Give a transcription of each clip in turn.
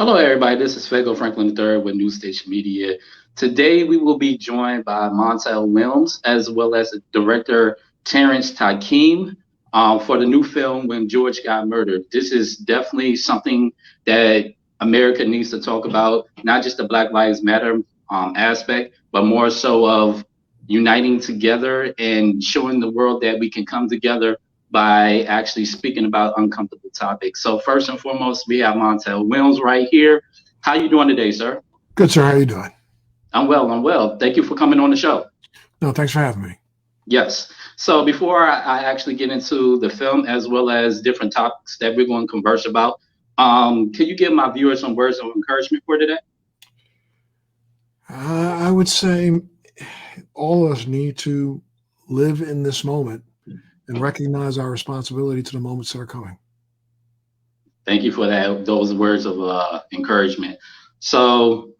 Hello, everybody. This is Fago Franklin III with New Station Media. Today, we will be joined by Montel Williams as well as director Terrance Tykeem for the new film When George Got Murdered. This is definitely something that America needs to talk about, not just the Black Lives Matter aspect, but more so of uniting together and showing the world that we can come together by actually speaking about uncomfortable topics. So first and foremost, we have Montel Williams right here. How you doing today, sir? Good, sir. How you doing? I'm well. I'm well. Thank you for coming on the show. No, thanks for having me. Yes. So before I actually get into the film as well as different topics that we're going to converse about, can you give my viewers some words of encouragement for today? I would say all of us need to live in this moment and recognize our responsibility to the moments that are coming. Thank you for that. Those words of encouragement. So,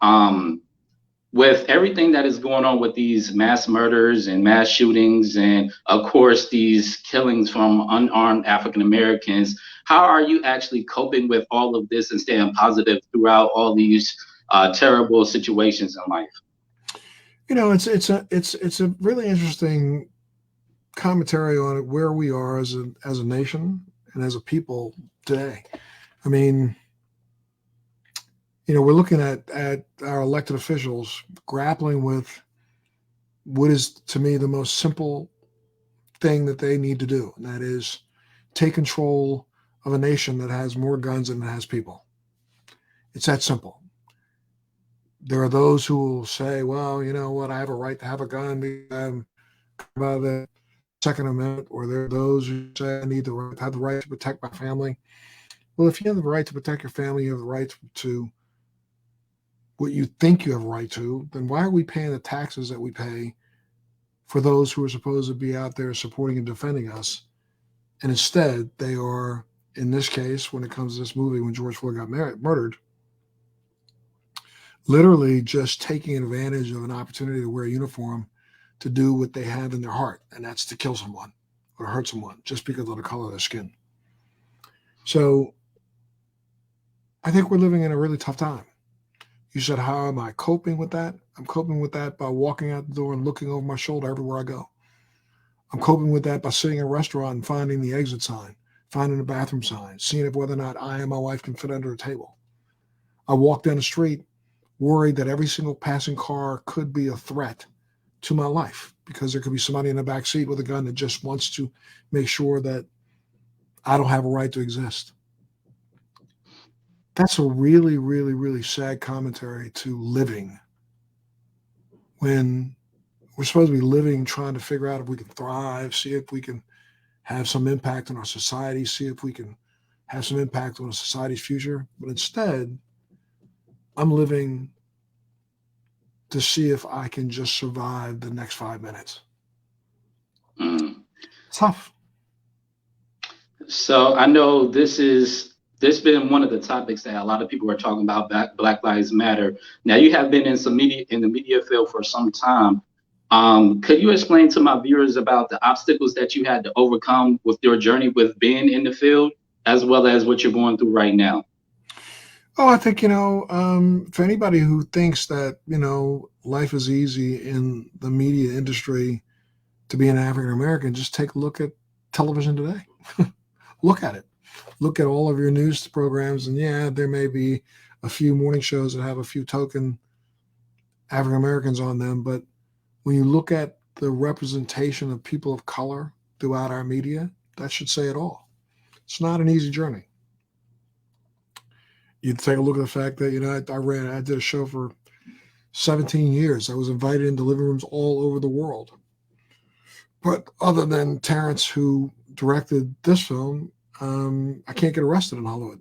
with everything that is going on with these mass murders and mass shootings, and of course, these killings from unarmed African Americans, how are you actually coping with all of this and staying positive throughout all these terrible situations in life? It's a really interesting commentary on where we are as a nation and as a people today. I mean, we're looking at our elected officials grappling with what is to me the most simple thing that they need to do, and that is take control of a nation that has more guns than it has people. It's that simple. There are those who will say, well, you know what, I have a right to have a gun because I'm by the Second Amendment, or there are those who say I need the right, have the right to protect my family. Well, if you have the right to protect your family, you have the right to what you think you have a right to, then why are we paying the taxes that we pay for those who are supposed to be out there supporting and defending us? And instead, they are, in this case, when it comes to this movie, when George Floyd got murdered, literally just taking advantage of an opportunity to wear a uniform to do what they have in their heart, and that's to kill someone or hurt someone just because of the color of their skin. So I think we're living in a really tough time. You said, how am I coping with that? I'm coping with that by walking out the door and looking over my shoulder everywhere I go. I'm coping with that by sitting in a restaurant and finding the exit sign, finding the bathroom sign, seeing if whether or not I and my wife can fit under a table. I walk down the street worried that every single passing car could be a threat to my life because there could be somebody in the back seat with a gun that just wants to make sure that I don't have a right to exist. That's a really, really, really sad commentary to living when we're supposed to be living, trying to figure out if we can thrive, see if we can have some impact on our society, see if we can have some impact on a society's future. But instead, I'm living to see if I can just survive the next 5 minutes. Mm. Tough. So I know this been one of the topics that a lot of people are talking about. Black Lives Matter. Now you have been in the media field for some time. Could you explain to my viewers about the obstacles that you had to overcome with your journey with being in the field, as well as what you're going through right now? Oh, I think, for anybody who thinks that, life is easy in the media industry to be an African American, just take a look at television today. Look at it. Look at all of your news programs. And yeah, there may be a few morning shows that have a few token African Americans on them. But when you look at the representation of people of color throughout our media, that should say it all. It's not an easy journey. You take a look at the fact that, I did a show for 17 years. I was invited into living rooms all over the world. But other than Terrance, who directed this film, I can't get arrested in Hollywood.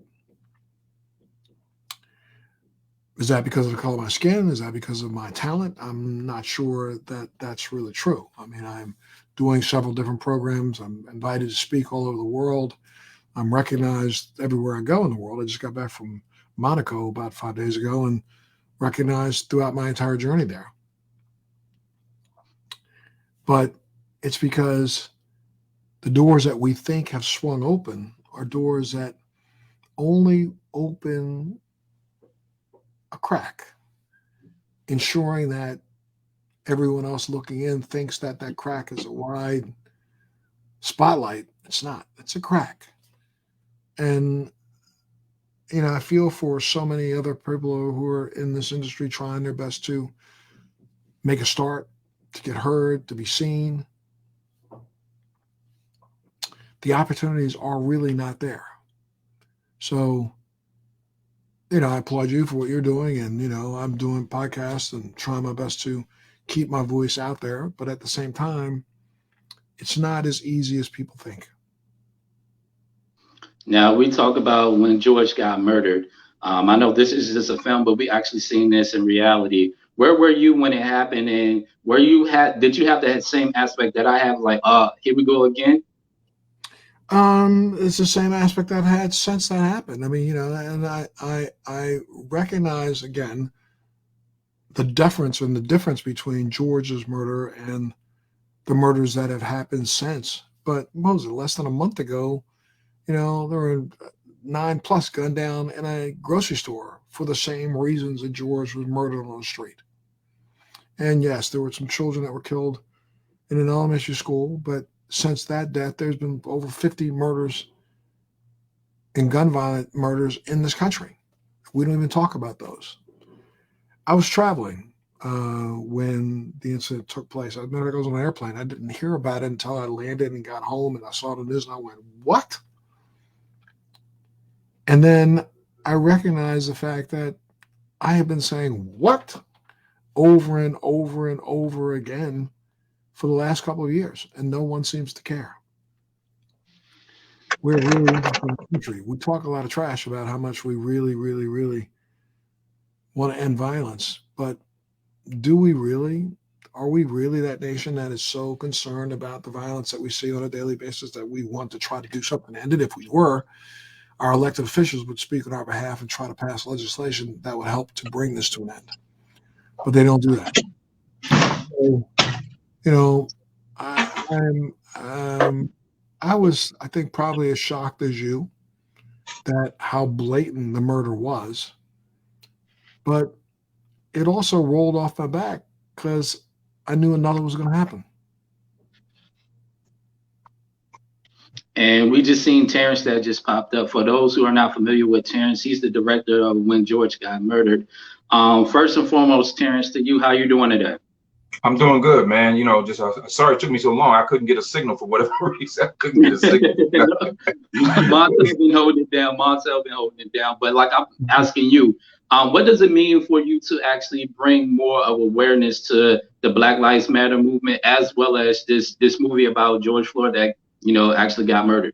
Is that because of the color of my skin? Is that because of my talent? I'm not sure that that's really true. I mean, I'm doing several different programs. I'm invited to speak all over the world. I'm recognized everywhere I go in the world. I just got back from Monaco about 5 days ago and recognized throughout my entire journey there. But it's because the doors that we think have swung open are doors that only open a crack, ensuring that everyone else looking in thinks that that crack is a wide spotlight. It's not. It's a crack. And I feel for so many other people who are in this industry trying their best to make a start, to get heard, to be seen. The opportunities are really not there. So, I applaud you for what you're doing. And, I'm doing podcasts and trying my best to keep my voice out there. But at the same time, it's not as easy as people think. Now we talk about when George got murdered. I know this is just a film, but we actually seen this in reality. Where were you when it happened, and did you have that same aspect that I have? Like, here we go again. It's the same aspect I've had since that happened. I mean, and I recognize again the difference between George's murder and the murders that have happened since. But what was it, less than a month ago? There were 9+ gunned down in a grocery store for the same reasons that George was murdered on the street. And yes, there were some children that were killed in an elementary school, but since that death, there's been over 50 murders and gun violent murders in this country. We don't even talk about those. I was traveling when the incident took place. I remember I was on an airplane. I didn't hear about it until I landed and got home, and I saw the news and I went, what? And then I recognized the fact that I have been saying what over and over and over again for the last couple of years, and no one seems to care. We're really interesting country. We talk a lot of trash about how much we really, really, really want to end violence, but do we really? Are we really that nation that is so concerned about the violence that we see on a daily basis that we want to try to do something to end it? If we were, our elected officials would speak on our behalf and try to pass legislation that would help to bring this to an end. But they don't do that. So, I was, I think, probably as shocked as you that how blatant the murder was. But it also rolled off my back because I knew another was going to happen. And we just seen Terrance that just popped up. For those who are not familiar with Terrance, he's the director of When George Got Murdered. First and foremost, Terrance, to you, how you doing today? I'm doing good, man. Just sorry it took me so long. I couldn't get a signal for whatever reason. I couldn't get a signal. Montel been holding it down. Montel been holding it down. But like I'm asking you, what does it mean for you to actually bring more of awareness to the Black Lives Matter movement, as well as this movie about George Floyd that actually got murdered?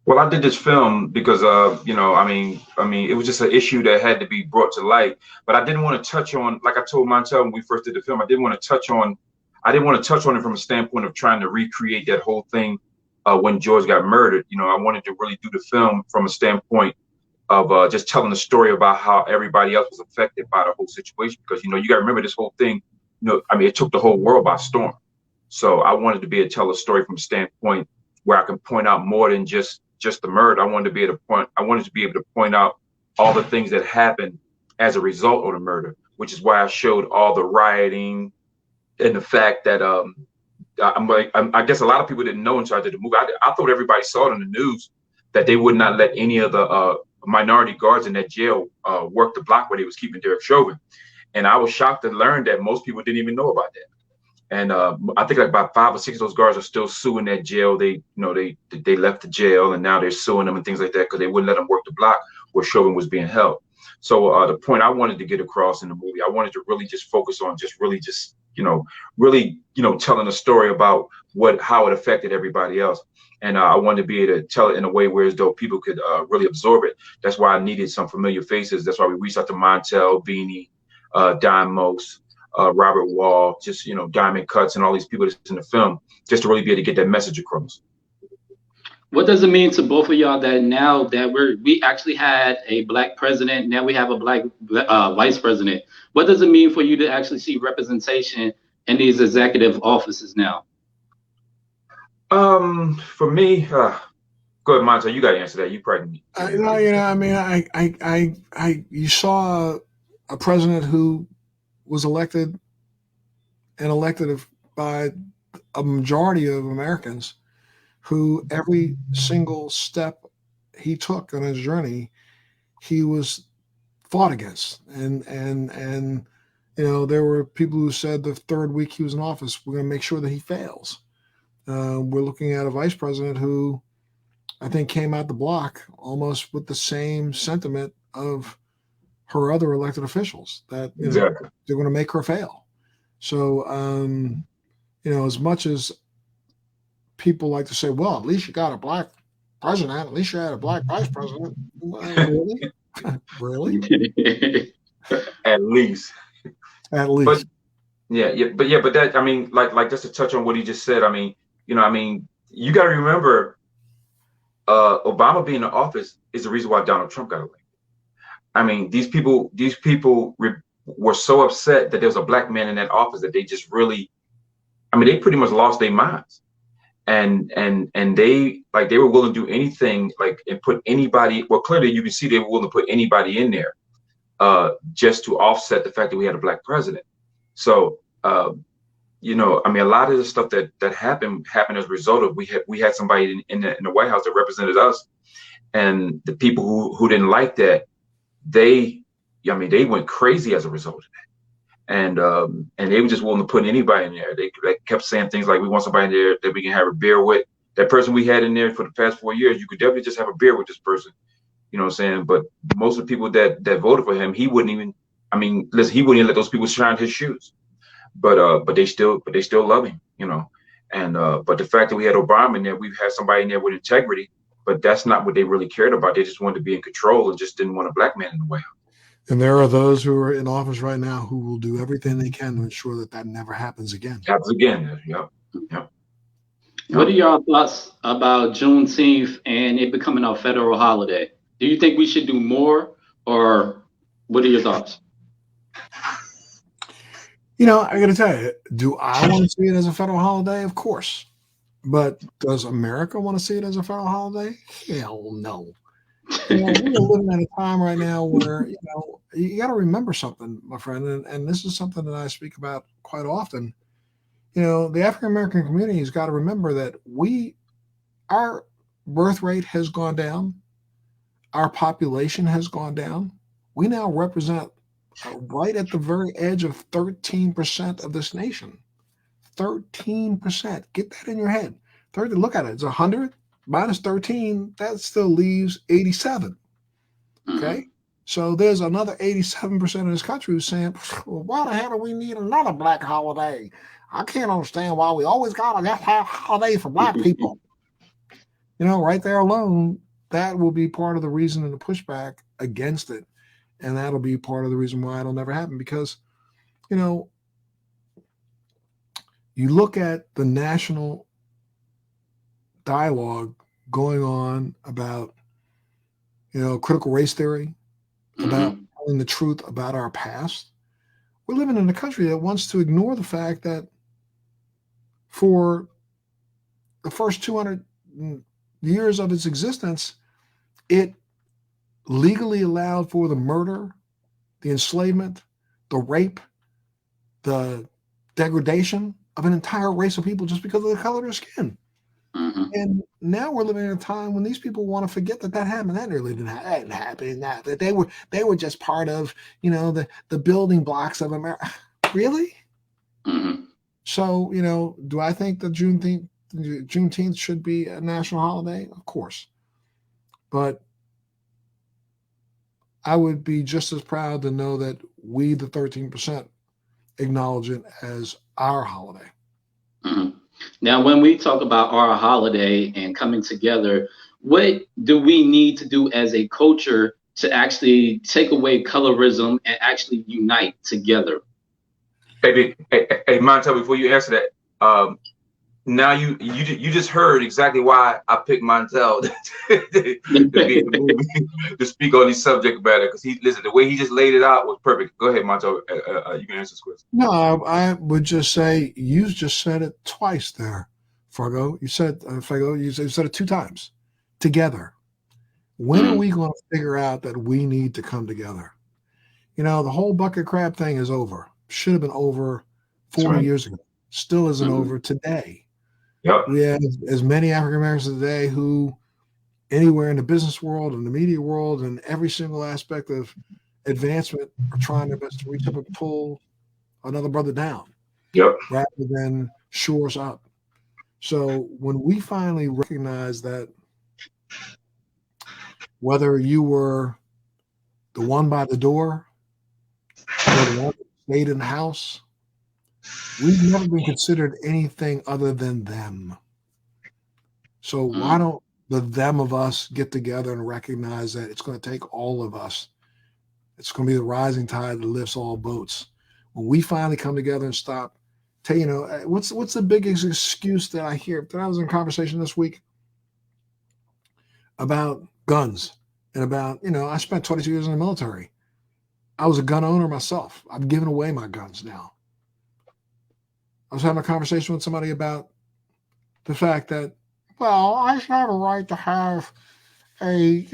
Well, I did this film because it was just an issue that had to be brought to light. But I didn't want to touch on, like I told Montel when we first did the film, I didn't want to touch on it from a standpoint of trying to recreate that whole thing when George got murdered. I wanted to really do the film from a standpoint of just telling the story about how everybody else was affected by the whole situation. Because, you got to remember this whole thing, it took the whole world by storm. So I wanted to be able to tell a story from a standpoint where I can point out more than just the murder. I wanted to be able to point out all the things that happened as a result of the murder, which is why I showed all the rioting and the fact that I guess a lot of people didn't know until I did the movie. I thought everybody saw it on the news that they would not let any of the minority guards in that jail work the block where they was keeping Derek Chauvin. And I was shocked to learn that most people didn't even know about that. And I think like about 5 or 6 of those guards are still suing that jail. They left the jail and now they're suing them and things like that because they wouldn't let them work the block where Chauvin was being held. So the point I wanted to get across in the movie, I wanted to really just focus on really telling a story about how it affected everybody else. And I wanted to be able to tell it in a way where as though people could really absorb it. That's why I needed some familiar faces. That's why we reached out to Montel, Beanie, Don Most, Robert Wall, just Diamond Cuts and all these people that's in the film, just to really be able to get that message across. What does it mean to both of y'all that now that we actually had a Black president, now we have a Black vice president? What does it mean for you to actually see representation in these executive offices now? For me, go ahead, Montel, you got to answer that. You probably. You saw a president who was elected by a majority of Americans, who every single step he took on his journey, he was fought against. And there were people who said the third week he was in office, we're going to make sure that he fails. We're looking at a vice president who I think came out the block almost with the same sentiment of her other elected officials, that Exactly. they're going to make her fail. So, as much as people like to say, well, at least you got a black president, at least you had a black vice president. Really? Really? At least. At least. But that, I mean, like just to touch on what he just said, I mean, you got to remember, Obama being in office is the reason why Donald Trump got elected. I mean, these people were so upset that there was a black man in that office that they just really, I mean, they pretty much lost their minds. And they were willing to do anything, and put anybody, well, clearly you can see they were willing to put anybody in there just to offset the fact that we had a black president. So, I mean, a lot of the stuff that happened as a result of we had somebody in the White House that represented us, and the people who didn't like that, they went crazy as a result of that. And they were just willing to put anybody in there. They kept saying things like, we want somebody in there that we can have a beer with. That person we had in there for the past 4 years, you could definitely just have a beer with this person. You know what I'm saying? But most of the people that voted for him, he wouldn't even, I mean, listen, he wouldn't even let those people shine his shoes. But they still love him, And but the fact that we had Obama in there, we've had somebody in there with integrity, but that's not what they really cared about. They just wanted to be in control and just didn't want a black man in the White House. And there are those who are in office right now who will do everything they can to ensure that never happens again. Happens again. Yep. What are your thoughts about Juneteenth and it becoming a federal holiday? Do you think we should do more, or what are your thoughts? I got to tell you, do I want to see it as a federal holiday? Of course. But does America want to see it as a federal holiday? Hell no. We're living at a time right now where, you got to remember something, my friend, and this is something that I speak about quite often. The African-American community has got to remember that our birth rate has gone down. Our population has gone down. We now represent right at the very edge of 13% of this nation. 13%. Get that in your head. 30. Look at it. It's 100 minus 13. That still leaves 87. Okay. So there's another 87% of this country who's saying, well, why the hell do we need another black holiday? I can't understand why we always got a holiday for black people. Right there alone, that will be part of the reason and the pushback against it. And that'll be part of the reason why it'll never happen. Because, you look at the national dialogue going on about, critical race theory, about telling the truth about our past. We're living in a country that wants to ignore the fact that for the first 200 years of its existence, it legally allowed for the murder, the enslavement, the rape, the degradation of an entire race of people just because of the color of their skin. And now we're living in a time when these people want to forget that happened. That really didn't happen. That they were just part of, the building blocks of America. Really? So, do I think that Juneteenth should be a national holiday? Of course. But I would be just as proud to know that we, the 13%, acknowledge it as our holiday. Now, when we talk about our holiday and coming together, what do we need to do as a culture to actually take away colorism and actually unite together? Hey, Montel, before you answer that, now you just heard exactly why I picked Montel to speak on these subject matter, because the way he just laid it out was perfect. Go ahead, Montel. You can answer this question. No, I would just say you just said it twice there, Fago. You said Fago. You said it 2 times. Together. When are we going to figure out that we need to come together? You know, the whole bucket crab thing is over. Should have been over 40 right. years ago. Still isn't Mhm. over today. Yep. We have as many African Americans today who, anywhere in the business world and the media world and every single aspect of advancement, are trying their best to reach up and pull another brother down Yep. rather than shore us up. So when we finally recognize that, whether you were the one by the door or the one that stayed in the house, we've never been considered anything other than them. So why Mhm. don't the them of us get together and recognize that it's going to take all of us? It's going to be the rising tide that lifts all boats. When we finally come together and stop, you know, what's the biggest excuse that I hear? That I was in conversation this week about guns and about, you know, I spent 22 years in the military. I was a gun owner myself. I've given away my guns now. I was having a conversation with somebody about the fact that, well, I should have a right to have a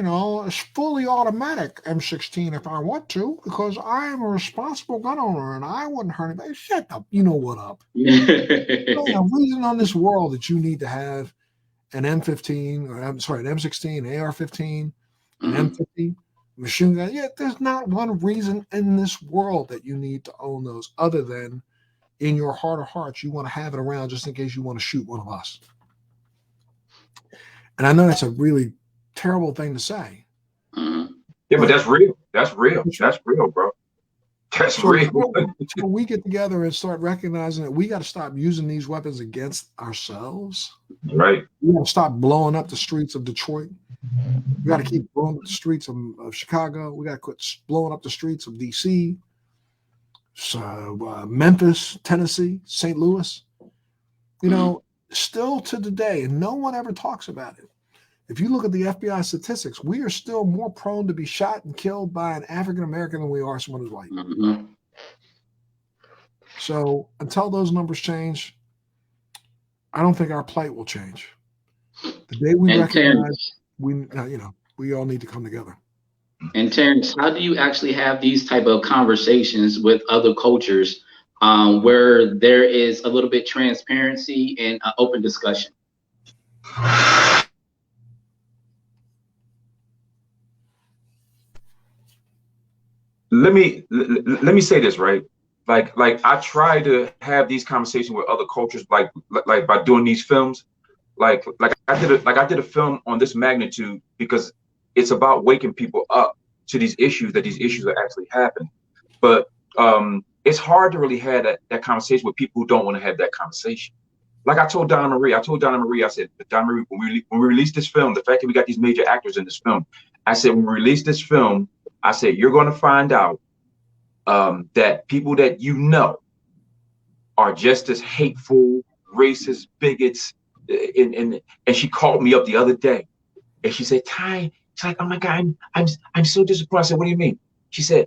fully automatic M16 if I want to, because I am a responsible gun owner and I wouldn't hurt anybody. Shut up. You know what up. There's a reason on this world that you need to have an M15, or I'm sorry, an M16, an AR-15, an Mhm. M50, machine gun. Yeah, there's not one reason in this world that you need to own those other than in your heart of hearts, you want to have it around just in case you want to shoot one of us. And I know that's a really terrible thing to say, Mhm. Yeah, but but that's real. That's real. it's true. That's real, bro. That's So real. until we get together and start recognizing that we got to stop using these weapons against ourselves, Right. we got to stop blowing up the streets of Detroit. We got to keep blowing up the streets of Chicago. We got to quit blowing up the streets of DC, Memphis, Tennessee, St. Louis. You Mhm. know, still to today, and no one ever talks about it. If you look at the FBI statistics, we are still more prone to be shot and killed by an African American than we are someone who's white. Mhm. So until those numbers change, I don't think our plight will change. The day we And recognize Terrence, we all need to come together. and Terrence, how do you actually have these type of conversations with other cultures, where there is a little bit transparency and open discussion? Let me say this, right? Like I try to have these conversations with other cultures, like by doing these films. Like I did a film on this magnitude because it's about waking people up to these issues, that these issues are actually happening. But it's hard to really have that conversation with people who don't want to have that conversation. Like I told Donna Marie, I said, Donna Marie, when we release this film, the fact that we got these major actors in this film, I said, when we release this film, I said, you're going to find out that people that you know are just as hateful, racist, bigots. And she called me up the other day and she said, Ty, she's like, oh my God, I'm so disappointed. I said, what do you mean? She said,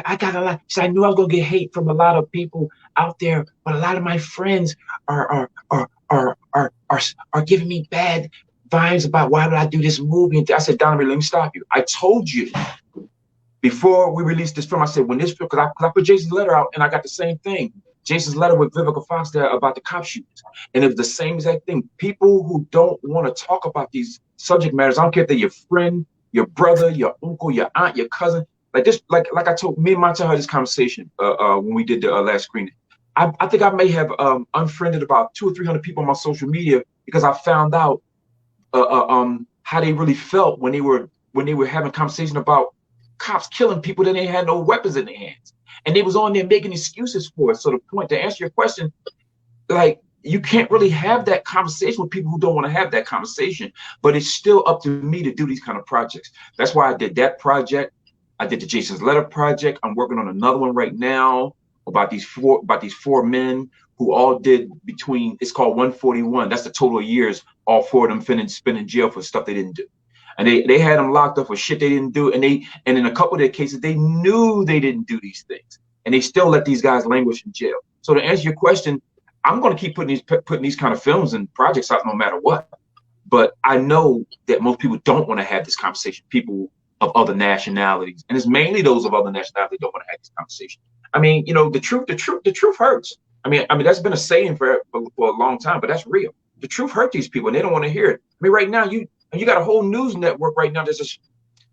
I got a lot. She said, I knew I was gonna get hate from a lot of people out there, but a lot of my friends are giving me bad vibes about why did I do this movie. And I said, Donovan, let me stop you. I told you before we released this film, I said, when this film, because I put Jason's letter out and I got the same thing. Jason's letter with Vivica Fox there about the cop shootings. And it was the same exact thing. People who don't want to talk about these subject matters, I don't care if they're your friend, your brother, your uncle, your aunt, your cousin. Like this, like I told me and Montel had this conversation when we did the last screening. I think I may have unfriended about 200 or 300 people on my social media because I found out how they really felt when they were having conversation about cops killing people that they had no weapons in their hands, and they was on there making excuses for it. So the point, to answer your question, like, you can't really have that conversation with people who don't want to have that conversation, but it's still up to me to do these kind of projects. That's why I did that project. I did the Jason's Letter project. I'm working on another one right now about these four men who all did between, it's called 141. That's the total of years all four of them spent in jail for stuff they didn't do. And they had them locked up for shit they didn't do. And in a couple of their cases, they knew they didn't do these things. And they still let these guys languish in jail. So to answer your question, I'm going to keep putting these kind of films and projects out no matter what. But I know that most people don't want to have this conversation. People of other nationalities, and it's mainly those of other nationalities that don't want to have this conversation. I mean, you know, the truth hurts. I mean, that's been a saying for a long time, but that's real. The truth hurt these people, and they don't want to hear it. I mean, right now you got a whole news network right now that's just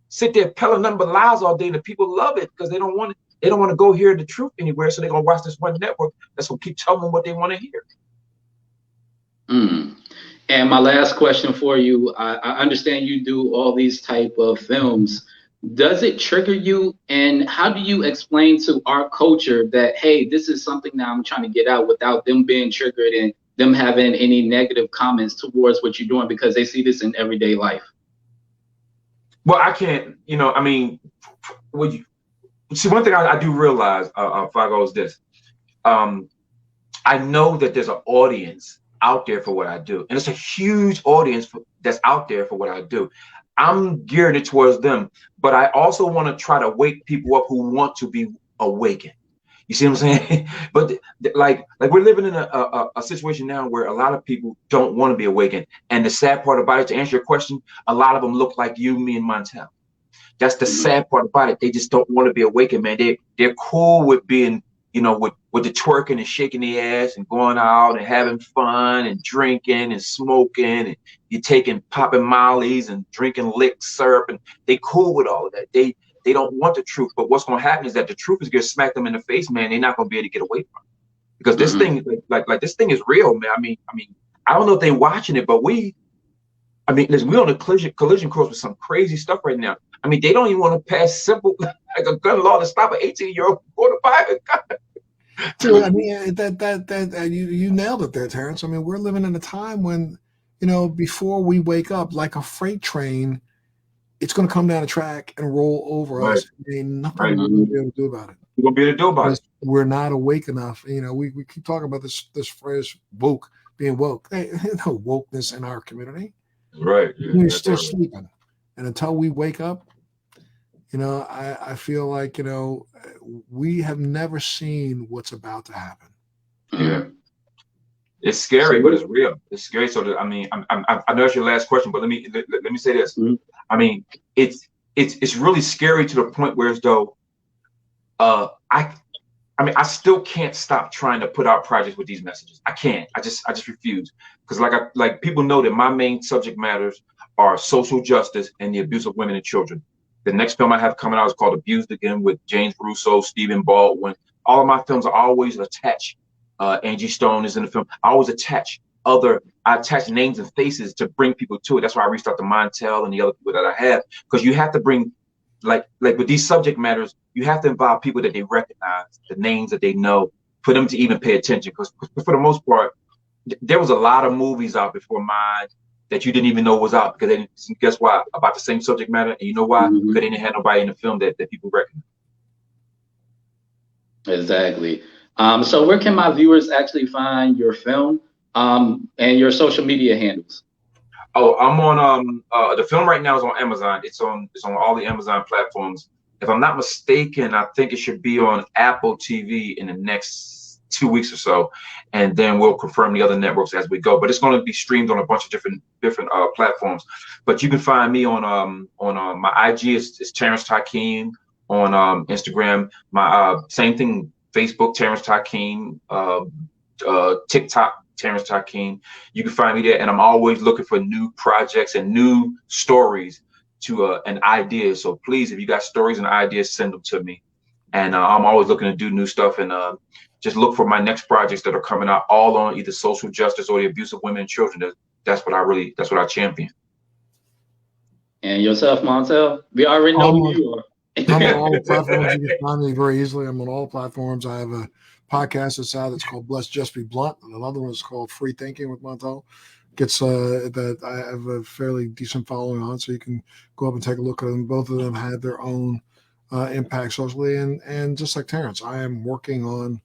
sit there telling nothing but lies all day, and the people love it because they don't want to go hear the truth anywhere, so they're gonna watch this one network that's gonna keep telling them what they want to hear. And my last question for you, I understand you do all these type of films. Does it trigger you? And how do you explain to our culture that, hey, this is something that I'm trying to get out without them being triggered and them having any negative comments towards what you're doing because they see this in everyday life? Well, I can't, you know, I mean, see, one thing I do realize, Fago, is this. I know that there's an audience out there for what I do, and it's a huge audience that's out there for what I do. I'm geared it towards them, but I also want to try to wake people up who want to be awakened. You see what I'm saying? But like we're living in a situation now where a lot of people don't want to be awakened, and the sad part about it, to answer your question, a lot of them look like you, me, and Montel. That's the sad part about it. They just don't want to be awakened, man. They're cool with being, you know, with the twerking and shaking their ass and going out and having fun and drinking and smoking, and you're popping mollies and drinking lick syrup, and they cool with all of that. They don't want the truth, but what's going to happen is that the truth is going to smack them in the face, man. They're not going to be able to get away from it because this thing, like this thing is real, man. I mean, I don't know if they're watching it, but we're on a collision course with some crazy stuff right now. I mean, they don't even want to pass simple like a gun law to stop an 18-year-old going to buy a gun. So, I mean, that you nailed it there, Terrance. I mean, we're living in a time when, you know, before we wake up, like a freight train, it's going to come down the track and roll over us. Ain't nothing we're going to be able to do about it. We're going to be able to do about it. We're not awake enough. You know, we keep talking about this phrase, woke, being woke. There's no wokeness in our community. Right. We're still sleeping. And until we wake up, you know, I feel like, you know, we have never seen what's about to happen. Yeah. It's scary, but it's real. It's scary. So I mean, I know it's your last question, but let me say this. I mean, it's really scary to the point where as though I still can't stop trying to put out projects with these messages. I can't. I just refuse, because like people know that my main subject matters are social justice and the abuse of women and children. The next film I have coming out is called Abused Again with James Russo, Stephen Baldwin. All of my films are always attached. Angie Stone is in the film. I always attach names and faces to bring people to it. That's why I reached out to Montel and the other people that I have, because you have to bring, like with these subject matters, you have to involve people that they recognize, the names that they know, for them to even pay attention. Because for the most part, there was a lot of movies out before mine that you didn't even know was out, because they didn't, guess why? About the same subject matter. And you know why? Because they didn't have nobody in the film that people recognize. Exactly. So where can my viewers actually find your film and your social media handles? Oh, I'm on the film right now is on Amazon. It's on all the Amazon platforms. If I'm not mistaken, I think it should be on Apple TV in the next 2 weeks or so, and then we'll confirm the other networks as we go. But it's going to be streamed on a bunch of different platforms. But you can find me on my IG is Terrance Tykeem, on Instagram. My same thing, Facebook, Terrance Tykeem, TikTok, Terrance Tykeem. You can find me there, and I'm always looking for new projects and new stories to and ideas. So please, if you got stories and ideas, send them to me. And I'm always looking to do new stuff, and just look for my next projects that are coming out, all on either social justice or the abuse of women and children. That's what I champion. And yourself, Montel? We already know who you are. I'm on all the platforms. You can find me very easily. I'm on all platforms. I have a podcast that's out that's called Blessed Just Be Blunt, and another one is called Free Thinking with Montel. That I have a fairly decent following on, so you can go up and take a look at them. Both of them had their own impact socially, and just like Terrance, I am working on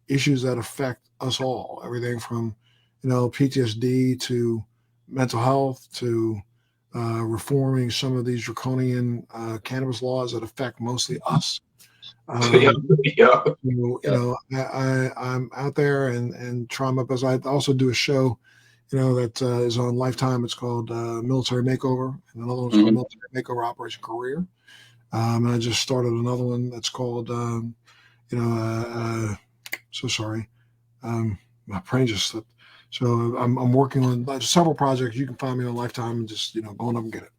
issues that affect us all. Everything from, you know, PTSD to mental health to reforming some of these draconian cannabis laws that affect mostly us. You know, I'm out there and trying my best. I also do a show, you know, that is on Lifetime. It's called Military Makeover, and another one's called Military Makeover Operation Career. And I just started another one that's called, so sorry. My brain just slipped. So I'm working on several projects. You can find me on Lifetime and just, go on up and get it.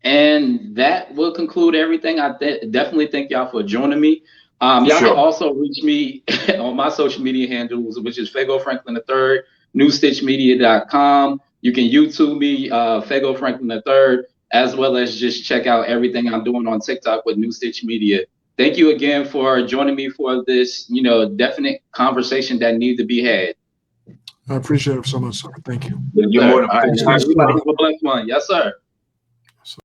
And that will conclude everything. I definitely thank y'all for joining me. Y'all can also reach me on my social media handles, which is Fago Franklin III, newstitchmedia.com. You can YouTube me, Fago Franklin III, as well as just check out everything I'm doing on TikTok with New Stitch Media. Thank you again for joining me for this, definite conversation that needs to be had. I appreciate it so much, sir. Thank you. Yes, You're sir. more than All right, everybody have a blessed one. Yes, sir.